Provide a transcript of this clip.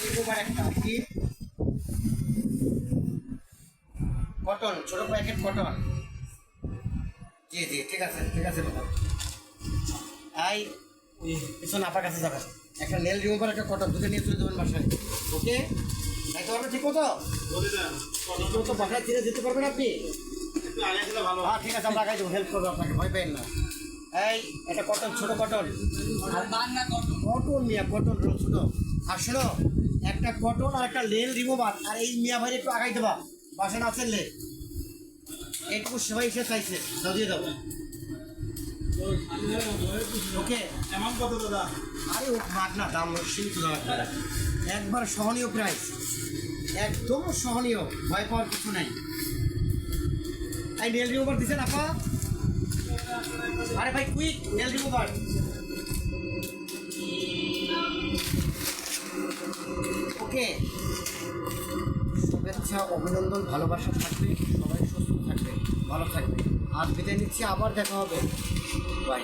Remover একটা কি cotton, ছোট প্যাকেট কটন। জি জি, ঠিক আছে ম্যাডাম। এই পিছনে আপনার কাছে যাবেন, একটা নেল রিমুভার একটা কটন দুটো নিয়ে চলে যাবেন বাসায়। ওকে, তাই তো পারবেন? ঠিক মতো তো বাসায় ছেড়ে যেতে পারবেন আপনি? হ্যাঁ ঠিক আছে, আমরা আগাই দেবো, হেল্প করবো আপনাকে, ভয় পেন না। এই এটা কটন, ছোট কটন, কটন মিয়া, কটন ছোট। আর শোনো, একটা কটন আর একটা নেল রিমুভার, আর এই মিয়া ভাই একটু আগাই দেবা, বাসা না চললে এইটুকু সেবাই এসে চাইছে, দাও দিয়ে দাও। ওকে, এমন কত দাদা? আরে ও ভাগ না, দাম সীমিত দাম, একবার সহনীয় প্রাইস, একদম সহনীয়, ভয় পাওয়ার কিছু নাই। এই নেল রিমুভার দিচ্ছেন আপা? আরে ভাই কুইক, নেল রিমুভার। ওকে, শুভেচ্ছা, অভিনন্দন, ভালোবাসা থাকবে, সবাই সুস্থ থাকবে, ভালো থাকবে। আজ বিদায় নিচ্ছি, আবার দেখা হবে, বাই।